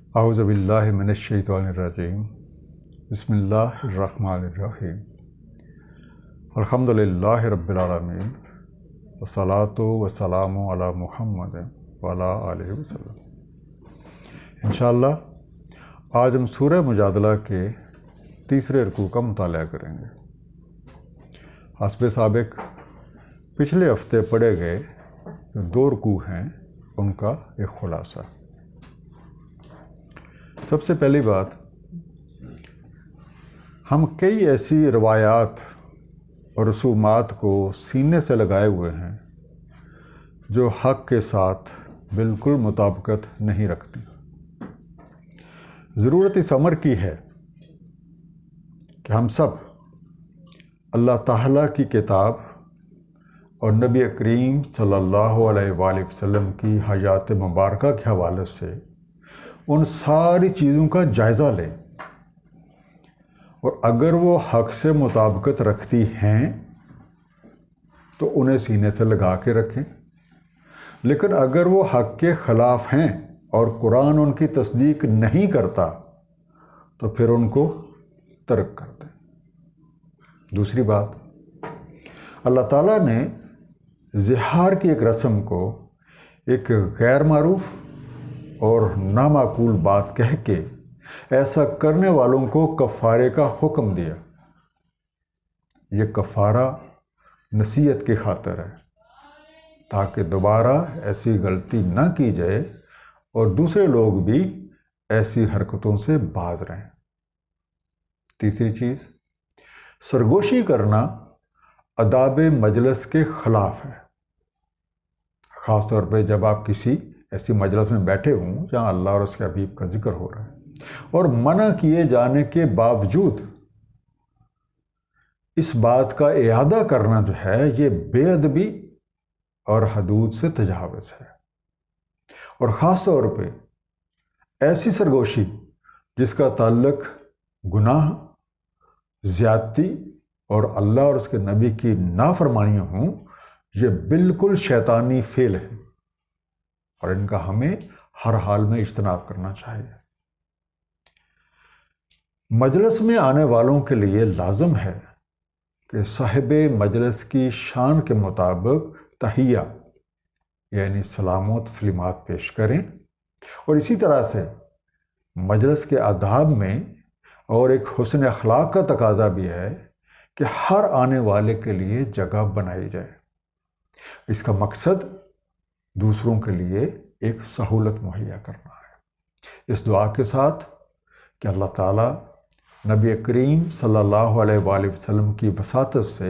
اعوذ باللہ من الشیطان الرجیم بسم اللہ الرحمن الرحیم الحمد للہ رب العالمین والصلاۃ والسلام علی محمد وعلی آلہ وسلم۔ انشاءاللہ آج ہم سورہ مجادلہ کے تیسرے رکوع کا مطالعہ کریں گے۔ حسب سابق پچھلے ہفتے پڑھے گئے جو 2 رکوع ہیں ان کا ایک خلاصہ۔ سب سے پہلی بات، ہم کئی ایسی روایات اور رسومات کو سینے سے لگائے ہوئے ہیں جو حق کے ساتھ بالکل مطابقت نہیں رکھتی۔ ضرورت اس امر کی ہے کہ ہم سب اللہ تعالیٰ کی کتاب اور نبی کریم صلی اللہ علیہ وآلہ وسلم کی حیات مبارکہ کے حوالے سے ان ساری چیزوں کا جائزہ لیں، اور اگر وہ حق سے مطابقت رکھتی ہیں تو انہیں سینے سے لگا کے رکھیں، لیکن اگر وہ حق کے خلاف ہیں اور قرآن ان کی تصدیق نہیں کرتا تو پھر ان کو ترک کر دیں۔ دوسری بات، اللہ تعالیٰ نے زہار کی ایک رسم کو ایک غیر معروف اور نامعقول بات کہہ کے ایسا کرنے والوں کو کفارے کا حکم دیا۔ یہ کفارہ نصیحت کی خاطر ہے تاکہ دوبارہ ایسی غلطی نہ کی جائے اور دوسرے لوگ بھی ایسی حرکتوں سے باز رہیں۔ تیسری چیز، سرگوشی کرنا آداب مجلس کے خلاف ہے، خاص طور پہ جب آپ کسی ایسی مجلس میں بیٹھے ہوں جہاں اللہ اور اس کے حبیب کا ذکر ہو رہا ہے، اور منع کیے جانے کے باوجود اس بات کا اعادہ کرنا جو ہے یہ بے ادبی اور حدود سے تجاوز ہے، اور خاص طور پہ ایسی سرگوشی جس کا تعلق گناہ، زیادتی اور اللہ اور اس کے نبی کی نافرمانیاں ہوں، یہ بالکل شیطانی فعل ہے اور ان کا ہمیں ہر حال میں اجتناب کرنا چاہیے۔ مجلس میں آنے والوں کے لیے لازم ہے کہ صاحب مجلس کی شان کے مطابق تحیہ یعنی سلام و تسلیمات پیش کریں، اور اسی طرح سے مجلس کے آداب میں اور ایک حسن اخلاق کا تقاضا بھی ہے کہ ہر آنے والے کے لیے جگہ بنائی جائے۔ اس کا مقصد دوسروں کے لیے ایک سہولت مہیا کرنا ہے۔ اس دعا کے ساتھ کہ اللہ تعالیٰ نبی کریم صلی اللہ علیہ وآلہ وسلم کی وساطت سے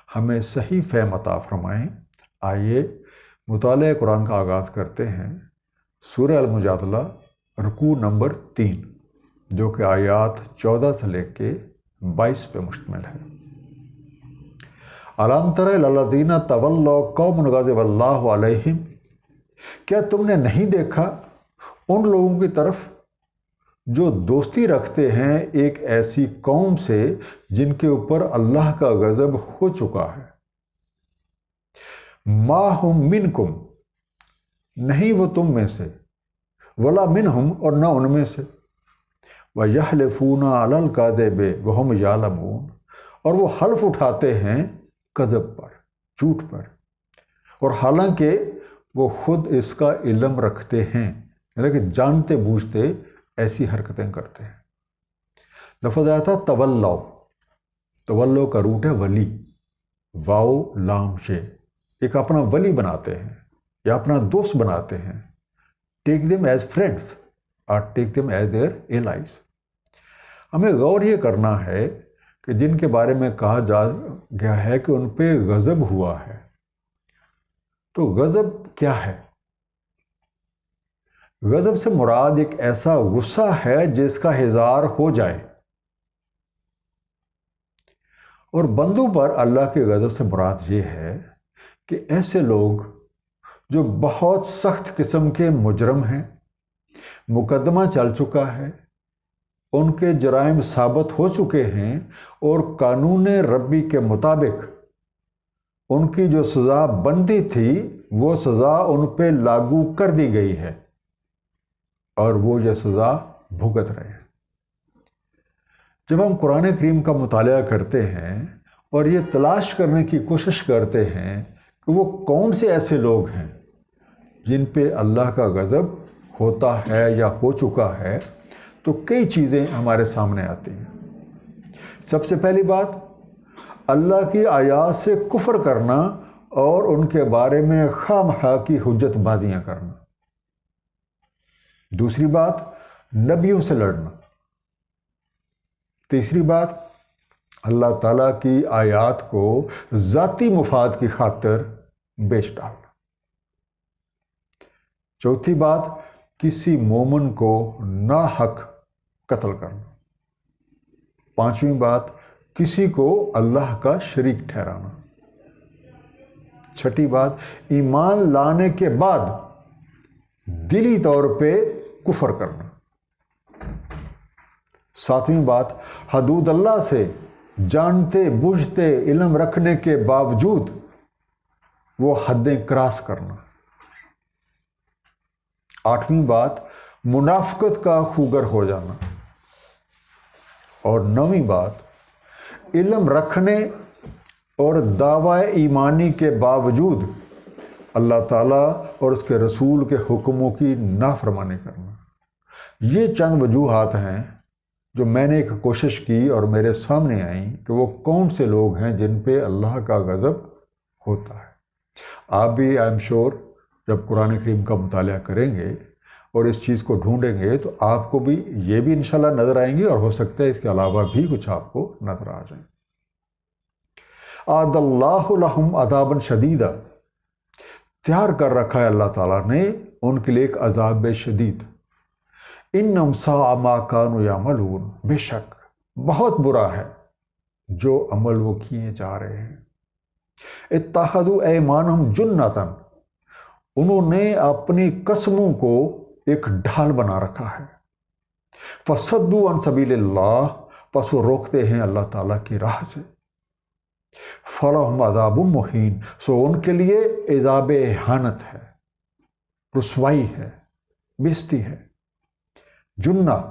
ہمیں صحیح فہم عطا فرمائیں، آئیے مطالعہ قرآن کا آغاز کرتے ہیں۔ سورہ المجادلہ رکوع نمبر 3 جو کہ آیات 14 سے لے کے 22 پہ مشتمل ہے۔ الم تر الی الذین تولوا قوم غضب اللہ علیہم، کیا تم نے نہیں دیکھا ان لوگوں کی طرف جو دوستی رکھتے ہیں ایک ایسی قوم سے جن کے اوپر اللہ کا غضب ہو چکا ہے۔ ما ہم منکم، نہیں وہ تم میں سے، ولا منہم، اور نہ ان میں سے، وَيَحْلِفُونَ عَلَى الْكَذِبِ وَهُمْ يَعْلَمُونَ، اور وہ حلف اٹھاتے ہیں کذب پر، جھوٹ پر، اور حالانکہ وہ خود اس کا علم رکھتے ہیں، لیکن جانتے بوجھتے ایسی حرکتیں کرتے ہیں۔ لفظ آیا تھا تولو، تولو کا روٹ ہے ولی، واو لام شے، ایک اپنا ولی بناتے ہیں یا اپنا دوست بناتے ہیں۔ ٹیک دیم ایز فرینڈس اور take them as their allies. ہمیں غور یہ کرنا ہے کہ جن کے بارے میں کہا جا گیا ہے کہ ان پہ غضب ہوا ہے، تو غضب کیا ہے؟ غضب سے مراد ایک ایسا غصہ ہے جس کا اظہار ہو جائے، اور بندوں پر اللہ کے غضب سے مراد یہ ہے کہ ایسے لوگ جو بہت سخت قسم کے مجرم ہیں، مقدمہ چل چکا ہے، ان کے جرائم ثابت ہو چکے ہیں، اور قانون ربی کے مطابق ان کی جو سزا بنتی تھی وہ سزا ان پہ لاگو کر دی گئی ہے، اور وہ یہ سزا بھگت رہے ہیں۔ جب ہم قرآن کریم کا مطالعہ کرتے ہیں اور یہ تلاش کرنے کی کوشش کرتے ہیں کہ وہ کون سے ایسے لوگ ہیں جن پہ اللہ کا غضب ہوتا ہے یا ہو چکا ہے، تو کئی چیزیں ہمارے سامنے آتی ہیں۔ سب سے پہلی بات، اللہ کی آیات سے کفر کرنا اور ان کے بارے میں خواہ مخواہ کی حجت بازیاں کرنا۔ دوسری بات، نبیوں سے لڑنا۔ تیسری بات، اللہ تعالیٰ کی آیات کو ذاتی مفاد کی خاطر بیچ ڈالنا۔ چوتھی بات، کسی مومن کو ناحق قتل کرنا۔ پانچویں بات، کسی کو اللہ کا شریک ٹھہرانا۔ چھٹی بات، ایمان لانے کے بعد دلی طور پہ کفر کرنا۔ ساتویں بات، حدود اللہ سے جانتے بوجھتے علم رکھنے کے باوجود وہ حدیں کراس کرنا۔ آٹھویں بات، منافقت کا خوگر ہو جانا۔ اور نویں بات، علم رکھنے اور دعوی ایمانی کے باوجود اللہ تعالیٰ اور اس کے رسول کے حکموں کی نافرمانی کرنا۔ یہ چند وجوہات ہیں جو میں نے ایک کوشش کی اور میرے سامنے آئیں کہ وہ کون سے لوگ ہیں جن پہ اللہ کا غضب ہوتا ہے۔ آپ بھی آئی ایم شور جب قرآن کریم کا مطالعہ کریں گے اور اس چیز کو ڈھونڈیں گے تو آپ کو بھی یہ بھی انشاءاللہ نظر آئیں گے، اور ہو سکتا ہے اس کے علاوہ بھی کچھ آپ کو نظر آ جائیں۔ اعد اللہ لہم عذابا شدیدا، تیار کر رکھا ہے اللہ تعالیٰ نے ان کے لیے ایک عذاب شدید۔ انہم ساء ما کانوا یعملون، بے شک بہت برا ہے جو عمل وہ کیے جا رہے ہیں۔ اتخذوا ایمانہم جنۃ، انہوں نے اپنی قسموں کو ایک ڈھال بنا رکھا ہے۔ فصدوا عن سبیل اللہ، پس وہ روکتے ہیں اللہ تعالیٰ کی راہ سے۔ فلہم عذاب مہین، سو ان کے لیے عذاب اہانت ہے، رسوائی ہے، بےزتی ہے۔ جنہ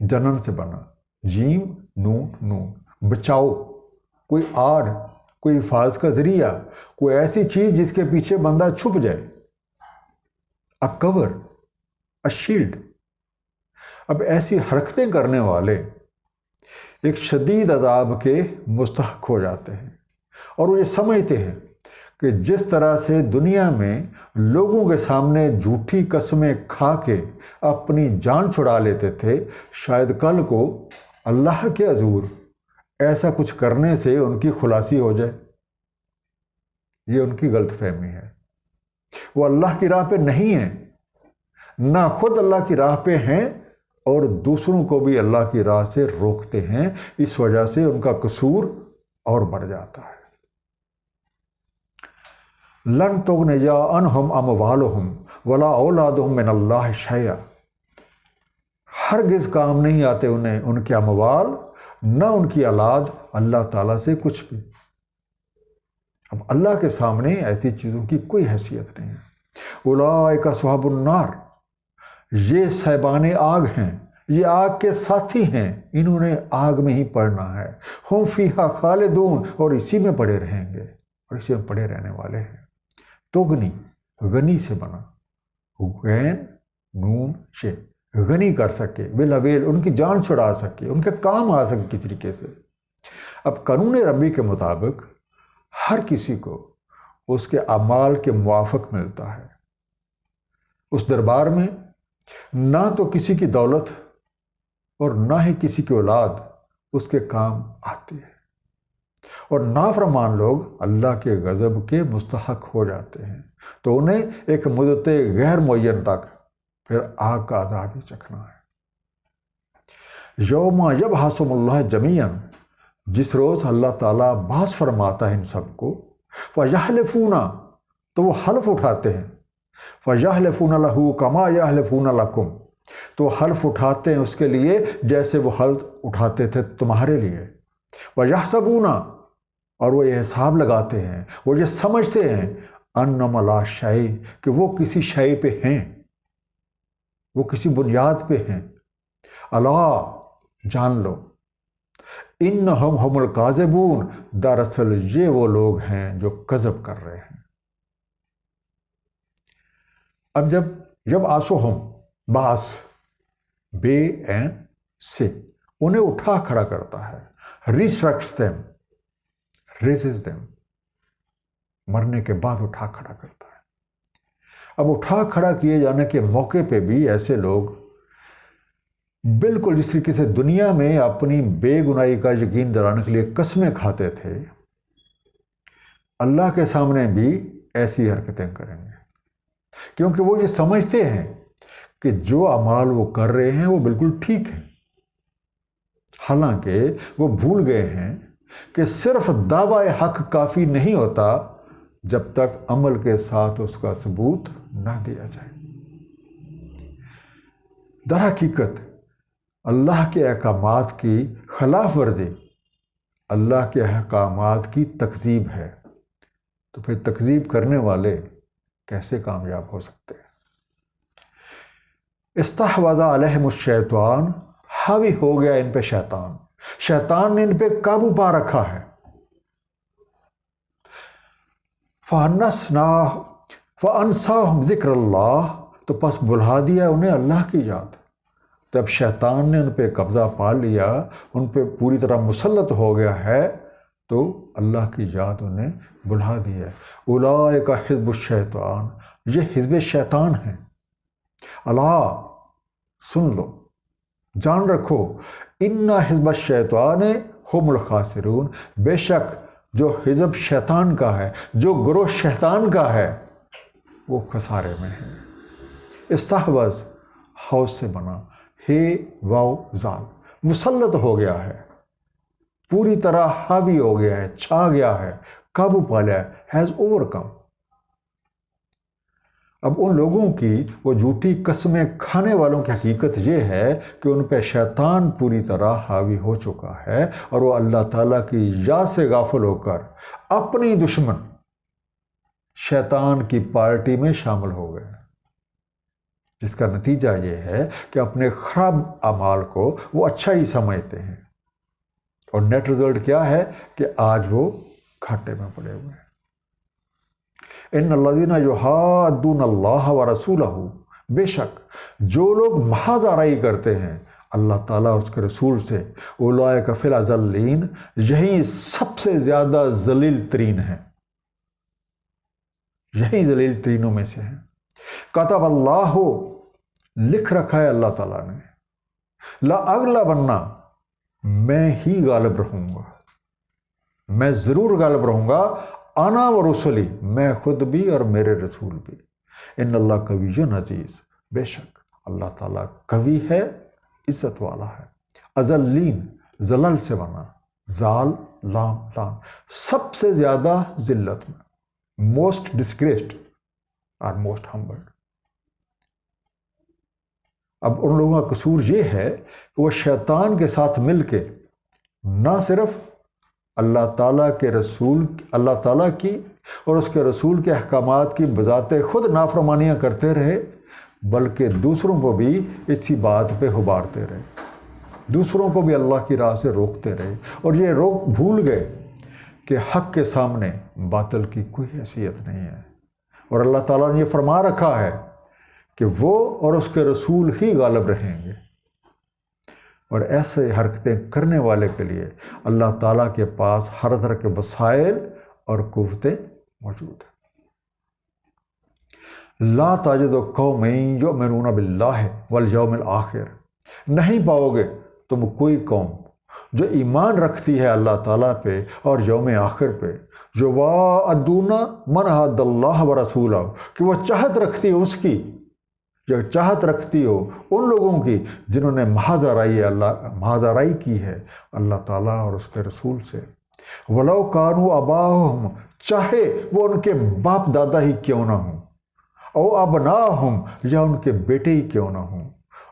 جنن سے بنا، جیم نون نون، بچاؤ، کوئی آڑ، کوئی حفاظت کا ذریعہ، کوئی ایسی چیز جس کے پیچھے بندہ چھپ جائے، اے کور، اے شیلڈ۔ اب ایسی حرکتیں کرنے والے ایک شدید عذاب کے مستحق ہو جاتے ہیں، اور وہ یہ سمجھتے ہیں کہ جس طرح سے دنیا میں لوگوں کے سامنے جھوٹی قسمیں کھا کے اپنی جان چھڑا لیتے تھے، شاید کل کو اللہ کے حضور ایسا کچھ کرنے سے ان کی خلاصی ہو جائے۔ یہ ان کی غلط فہمی ہے۔ وہ اللہ کی راہ پہ نہیں ہیں، نہ خود اللہ کی راہ پہ ہیں، اور دوسروں کو بھی اللہ کی راہ سے روکتے ہیں۔ اس وجہ سے ان کا قصور اور بڑھ جاتا ہے۔ لن تغنی عنہم اموالہم ولا اولادہم من اللہ شیئا، ہرگز کام نہیں آتے انہیں ان کے اموال نہ ان کی اولاد اللہ تعالیٰ سے کچھ بھی۔ اب اللہ کے سامنے ایسی چیزوں کی کوئی حیثیت نہیں ہے۔ اولئک اصحاب النار، یہ صاحبان آگ ہیں، یہ آگ کے ساتھی ہیں، انہوں نے آگ میں ہی پڑنا ہے۔ ہم فیہا خالدون، اور اسی میں پڑے رہیں گے، اور اسی میں پڑے رہنے والے ہیں۔ تغنی، غنی سے بنا، غین نون شے، غنی کر سکے، بالاویل، ان کی جان چھڑا سکے، ان کے کام آ سکے کس طریقے سے۔ اب قانون ربی کے مطابق ہر کسی کو اس کے اعمال کے موافق ملتا ہے۔ اس دربار میں نہ تو کسی کی دولت اور نہ ہی کسی کی اولاد اس کے کام آتی ہے، اور نافرمان لوگ اللہ کے غضب کے مستحق ہو جاتے ہیں، تو انہیں ایک مدت غیر معین تک پھر آگ کا عذاب ہی چکھنا ہے۔ یوم یبعثہم اللہ جمیعا، جس روز اللہ تعالیٰ بعث فرماتا ہے ان سب کو، فیحلفون، تو وہ حلف اٹھاتے ہیں، فیحلفون لہ کما یحلفون لکم، تو حلف اٹھاتے ہیں اس کے لیے جیسے وہ حلف اٹھاتے تھے تمہارے لیے۔ ویحسبون، اور وہ یہ حساب لگاتے ہیں، وہ یہ سمجھتے ہیں انہم لا شیء، کہ وہ کسی شے پہ ہیں، وہ کسی بنیاد پہ ہیں۔ اللہ جان لو، انہم ہم الکاذبون، دراصل یہ وہ لوگ ہیں جو کذب کر رہے ہیں۔ اب جب آسو ہم باس بے این سے انہیں اٹھا کھڑا کرتا ہے، ریسٹرکٹس دیم، ریزز دیم، مرنے کے بعد اٹھا کھڑا کرتا ہے۔ اب اٹھا کھڑا کیے جانے کے موقع پہ بھی ایسے لوگ بالکل جس طریقے سے دنیا میں اپنی بے گناہی کا یقین دلانے کے لیے قسمیں کھاتے تھے، اللہ کے سامنے بھی ایسی حرکتیں کریں گے، کیونکہ وہ یہ سمجھتے ہیں کہ جو اعمال وہ کر رہے ہیں وہ بالکل ٹھیک ہیں، حالانکہ وہ بھول گئے ہیں کہ صرف دعوی حق کافی نہیں ہوتا جب تک عمل کے ساتھ اس کا ثبوت نہ دیا جائے۔ در حقیقت اللہ کے احکامات کی خلاف ورزی اللہ کے احکامات کی تکذیب ہے، تو پھر تکذیب کرنے والے کیسے کامیاب ہو سکتے ہیں؟ استحوذ علیہم الشیطان، حاوی ہو گیا ان پہ شیطان نے ان پہ قابو پا رکھا ہے۔ فَأَنْسَاهُمْ ذِكْرَ اللَّهِ، تو پس بھلا دیا انہیں اللہ کی یاد۔ جب شیطان نے ان پہ قبضہ پا لیا، ان پہ پوری طرح مسلط ہو گیا ہے، تو اللہ کی یاد انہیں بھلا دی ہے۔ اولئک حزب الشیطان، یہ حزب شیطان ہیں۔ اللہ سن لو، جان رکھو، ان حزب الشیطان هم الخاسرون، بے شک جو حزب شیطان کا ہے، جو گروہ شیطان کا ہے، وہ خسارے میں ہے۔ استحوذ حوض سے بنا، ہے واو زال، مسلط ہو گیا ہے، پوری طرح حاوی ہو گیا ہے، چھا گیا ہے، قابو پا لیا ہے، ہیز اوور کم۔ اب ان لوگوں کی، وہ جھوٹی قسمیں کھانے والوں کی حقیقت یہ ہے کہ ان پہ شیطان پوری طرح حاوی ہو چکا ہے، اور وہ اللہ تعالیٰ کی یاد سے غافل ہو کر اپنی دشمن شیطان کی پارٹی میں شامل ہو گئے، جس کا نتیجہ یہ ہے کہ اپنے خراب اعمال کو وہ اچھا ہی سمجھتے ہیں، اور نیٹ رزلٹ کیا ہے کہ آج وہ گھاٹے میں پڑے ہوئے ہیں۔ ان الذین یحادون اللہ ورسولہ، بے شک جو لوگ محض آرائی کرتے ہیں اللہ تعالیٰ اور اس کے رسول سے، اولئک فی الاذلین، یہی سب سے زیادہ ذلیل ترین ہیں، یہی ذلیل ترینوں میں سے ہیں۔ کتب اللہ، لکھ رکھا ہے اللہ تعالیٰ نے، لا اغلبن، میں ہی غالب رہوں گا، میں ضرور غالب رہوں گا، انا و رسولی، میں خود بھی اور میرے رسول بھی۔ ان اللہ قوی عزیز، بے شک اللہ تعالیٰ قوی ہے، عزت والا ہے۔ اذلین، زلل سے بنا، زال لام لام، سب سے زیادہ ذلت میں، موسٹ ڈسگریسڈ اور موسٹ ہمبلڈ۔ اب ان لوگوں کا قصور یہ ہے کہ وہ شیطان کے ساتھ مل کے نہ صرف اللہ تعالیٰ کے رسول، اللہ تعالیٰ کی اور اس کے رسول کے احکامات کی بذات خود نافرمانیاں کرتے رہے، بلکہ دوسروں کو بھی اسی بات پہ ابھارتے رہے، دوسروں کو بھی اللہ کی راہ سے روکتے رہے، اور یہ بھول گئے کہ حق کے سامنے باطل کی کوئی حیثیت نہیں ہے، اور اللہ تعالیٰ نے یہ فرما رکھا ہے کہ وہ اور اس کے رسول ہی غالب رہیں گے، اور ایسے حرکتیں کرنے والے کے لیے اللہ تعالیٰ کے پاس ہر طرح کے وسائل اور قوتیں موجود ہیں۔ لا تجد قوما یؤمنون باللہ والیوم الآخر، نہیں پاؤ گے تم کوئی قوم جو ایمان رکھتی ہے اللہ تعالیٰ پہ اور یوم آخر پہ، جو وَأَدُونَ مَنْ حَدَّ اللَّهَ وَرَسُولَهُ، کہ وہ چاہت رکھتی ہے اس کی، جو چاہت رکھتی ہو ان لوگوں کی جنہوں نے محض آرائی کی ہے اللہ تعالیٰ اور اس کے رسول سے۔ وَلَوْ كَانُوا آبَاءَهُمْ، چاہے وہ ان کے باپ دادا ہی کیوں نہ ہوں، او ابناءہم، یا ان کے بیٹے ہی کیوں نہ ہوں،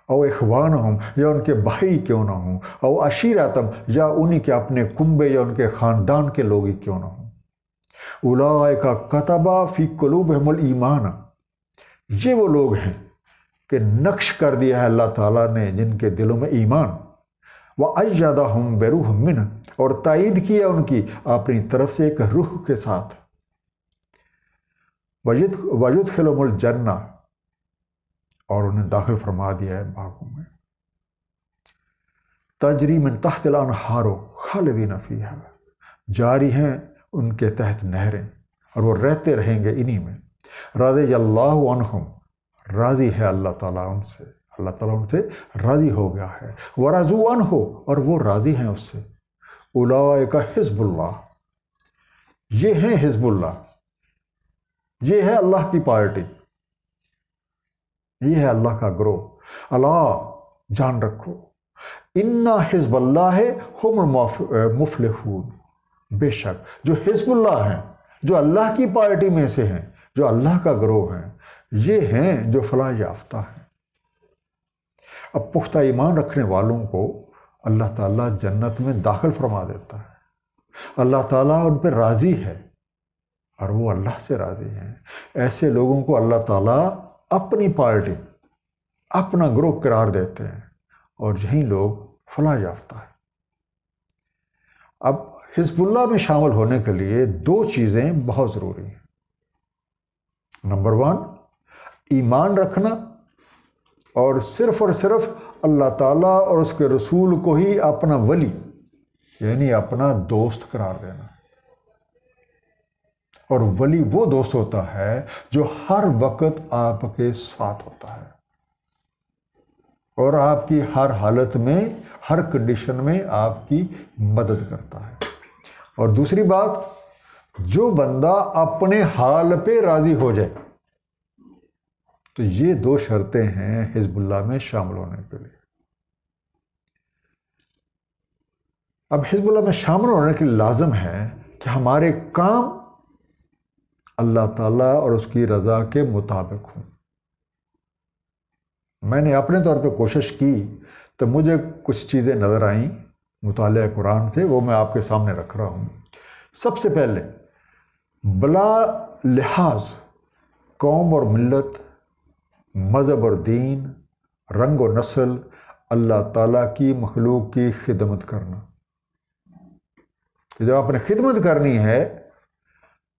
او اخوانہم، یا ان کے بھائی کیوں نہ ہوں، او عشیرتہم، یا انہی کے اپنے کنبے یا ان کے خاندان کے لوگ ہی کیوں نہ ہوں۔ اولئک کتب فی قلوبہم الایمان، یہ وہ لوگ ہیں کہ نقش کر دیا ہے اللہ تعالیٰ نے جن کے دلوں میں ایمان، وَأَيَّدَهُمْ بِرُوحٍ مِّنْهُ، اور تائید کیا ان کی اپنی طرف سے ایک روح کے ساتھ، وَيُدْخِلُهُمُ الْجَنَّةَ، اور انہیں داخل فرما دیا ہے باغوں میں، تجری من تحت الانہار خالدین فیہا، جاری ہیں ان کے تحت نہریں اور وہ رہتے رہیں گے انہی میں، رضی اللہ عنہم، راضی ہے اللہ تعالیٰ ان سے، اللہ تعالیٰ ان سے راضی ہو گیا ہے، ورضوا عنہ، اور وہ راضی ہیں اس سے، اولئک حزب اللہ، یہ ہیں حزب اللہ، یہ ہے اللہ کی پارٹی، یہ ہے اللہ کا گروہ، اللہ جان رکھو، انا حزب اللہ ہم المفلحون، بے شک جو حزب اللہ ہیں، جو اللہ کی پارٹی میں سے ہیں، جو اللہ کا گروہ ہیں، یہ ہیں جو فلاح یافتہ ہیں۔ اب پختہ ایمان رکھنے والوں کو اللہ تعالیٰ جنت میں داخل فرما دیتا ہے، اللہ تعالیٰ ان پہ راضی ہے اور وہ اللہ سے راضی ہیں۔ ایسے لوگوں کو اللہ تعالیٰ اپنی پارٹی، اپنا گروہ قرار دیتے ہیں، اور یہی لوگ فلاح یافتہ ہیں۔ اب حزب اللہ میں شامل ہونے کے لیے دو چیزیں بہت ضروری ہیں۔ نمبر 1، ایمان رکھنا، اور صرف اللہ تعالیٰ اور اس کے رسول کو ہی اپنا ولی، یعنی اپنا دوست قرار دینا۔ اور ولی وہ دوست ہوتا ہے جو ہر وقت آپ کے ساتھ ہوتا ہے، اور آپ کی ہر حالت میں، ہر کنڈیشن میں آپ کی مدد کرتا ہے۔ اور دوسری بات، جو بندہ اپنے حال پہ راضی ہو جائے، تو یہ دو شرطیں ہیں حزب اللہ میں شامل ہونے کے لیے۔ اب حزب اللہ میں شامل ہونے کے لیے لازم ہے کہ ہمارے کام اللہ تعالیٰ اور اس کی رضا کے مطابق ہوں۔ میں نے اپنے طور پہ کوشش کی تو مجھے کچھ چیزیں نظر آئیں مطالعہ قرآن سے، وہ میں آپ کے سامنے رکھ رہا ہوں۔ سب سے پہلے بلا لحاظ قوم اور ملت، مذہب اور دین، رنگ و نسل، اللہ تعالیٰ کی مخلوق کی خدمت کرنا۔ جب آپ نے خدمت کرنی ہے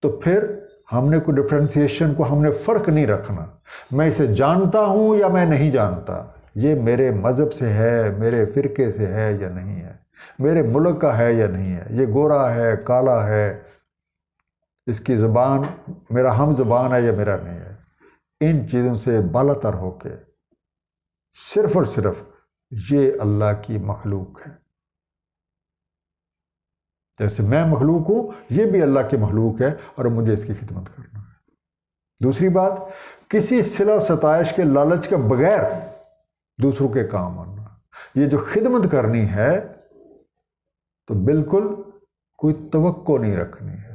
تو پھر ہم نے کوئی ڈفرینسیشن کو، ہم نے فرق نہیں رکھنا، میں اسے جانتا ہوں یا میں نہیں جانتا، یہ میرے مذہب سے ہے، میرے فرقے سے ہے یا نہیں ہے، میرے ملک کا ہے یا نہیں ہے، یہ گورا ہے، کالا ہے، اس کی زبان میرا ہم زبان ہے یا میرا نہیں ہے۔ ان چیزوں سے بالا تر ہو کے صرف اور صرف یہ اللہ کی مخلوق ہے، جیسے میں مخلوق ہوں، یہ بھی اللہ کی مخلوق ہے اور مجھے اس کی خدمت کرنا ہے۔ دوسری بات، کسی صلہ و ستائش کے لالچ کے بغیر دوسروں کے کام آنا۔ یہ جو خدمت کرنی ہے تو بالکل کوئی توقع نہیں رکھنی ہے،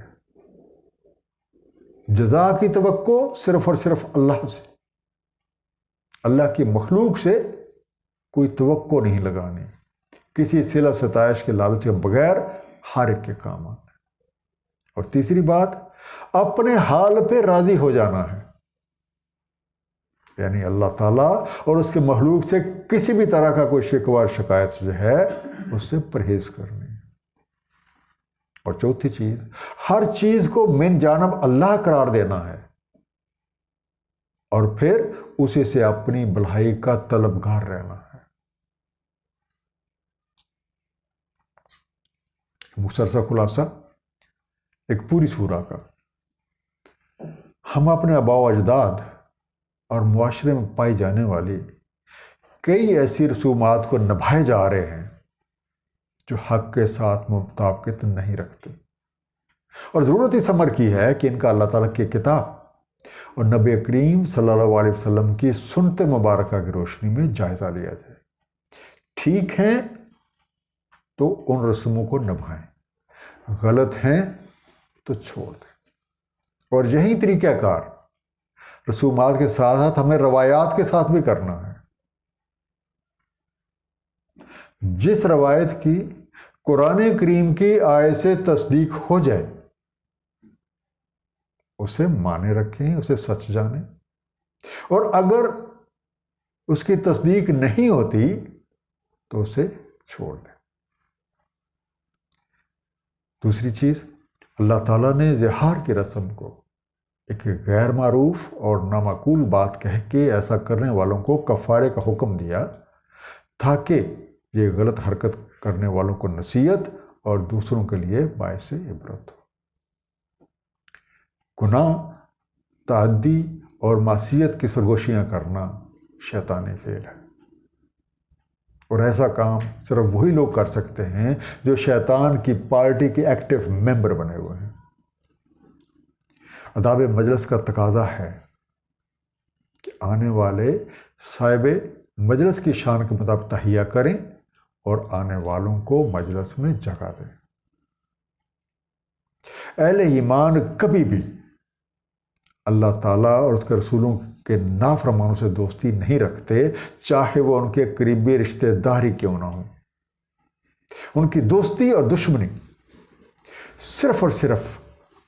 جزا کی توقع صرف اور صرف اللہ سے، اللہ کی مخلوق سے کوئی توقع نہیں لگانی، کسی صلہ ستائش کے لالچ کے بغیر ہر ایک کے کام آنا۔ اور تیسری بات، اپنے حال پہ راضی ہو جانا ہے، یعنی اللہ تعالیٰ اور اس کے مخلوق سے کسی بھی طرح کا کوئی شکوہ شکایت جو ہے اس سے پرہیز کرنی۔ اور چوتھی چیز، ہر چیز کو من جانب اللہ قرار دینا ہے، اور پھر اسی سے اپنی بھلائی کا طلبگار رہنا ہے۔ مختصر خلاصہ ایک پوری سورہ کا، ہم اپنے آباء و اجداد اور معاشرے میں پائی جانے والی کئی ایسی رسومات کو نبھائے جا رہے ہیں جو حق کے ساتھ مطابقت نہیں رکھتے، اور ضرورت اس امر کی ہے کہ ان کا اللہ تعالیٰ کی کتاب اور نبی کریم صلی اللہ علیہ وسلم کی سنت مبارکہ کی روشنی میں جائزہ لیا جائے۔ ٹھیک ہیں تو ان رسوموں کو نبھائیں، غلط ہیں تو چھوڑ دیں۔ اور یہی طریقہ کار رسومات کے ساتھ ساتھ ہمیں روایات کے ساتھ بھی کرنا ہے۔ جس روایت کی قرآن کریم کی آیت سے تصدیق ہو جائے اسے مانے رکھیں، اسے سچ جانیں، اور اگر اس کی تصدیق نہیں ہوتی تو اسے چھوڑ دیں۔ دوسری چیز، اللہ تعالیٰ نے زہار کی رسم کو ایک غیر معروف اور نامعقول بات کہہ کے ایسا کرنے والوں کو کفارے کا حکم دیا تاکہ یہ غلط حرکت کرنے والوں کو نصیحت اور دوسروں کے لیے باعث عبرت ہو۔ گناہ، تعدی اور معصیت کی سرگوشیاں کرنا شیطانی فعل ہے، اور ایسا کام صرف وہی لوگ کر سکتے ہیں جو شیطان کی پارٹی کے ایکٹیو ممبر بنے ہوئے ہیں۔ آداب مجلس کا تقاضا ہے کہ آنے والے صاحب مجلس کی شان کے مطابق تحیہ کریں اور آنے والوں کو مجلس میں جگہ دیں۔ اہل ایمان کبھی بھی اللہ تعالیٰ اور اس کے رسولوں کے نافرمانوں سے دوستی نہیں رکھتے، چاہے وہ ان کے قریبی رشتہ داری کیوں نہ ہوں۔ ان کی دوستی اور دشمنی صرف اور صرف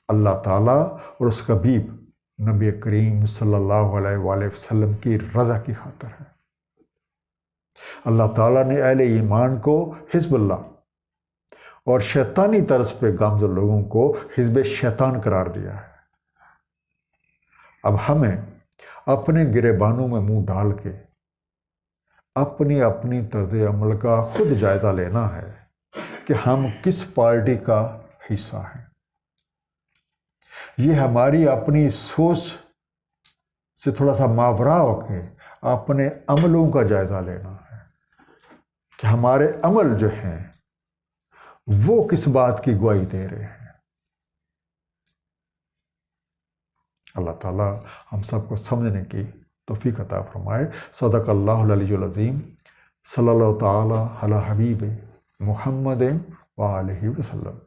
اللہ تعالیٰ اور اس کا حبیب نبی کریم صلی اللہ علیہ وآلہ وسلم کی رضا کی خاطر ہے۔ اللہ تعالیٰ نے اہل ایمان کو حزب اللہ اور شیطانی طرز پہ گامزن لوگوں کو حزب شیطان قرار دیا ہے۔ اب ہمیں اپنے گریبانوں میں منہ ڈال کے اپنی طرز عمل کا خود جائزہ لینا ہے کہ ہم کس پارٹی کا حصہ ہیں۔ یہ ہماری اپنی سوچ سے تھوڑا سا ماورا ہو کے اپنے عملوں کا جائزہ لینا ہے کہ ہمارے عمل جو ہیں وہ کس بات کی گواہی دے رہے ہیں۔ اللہ تعالیٰ ہم سب کو سمجھنے کی توفیق عطا فرمائے۔ صدق اللہ العلی العظیم۔ صلی اللہ تعالیٰ علی حبیب محمد وآلہ وسلم۔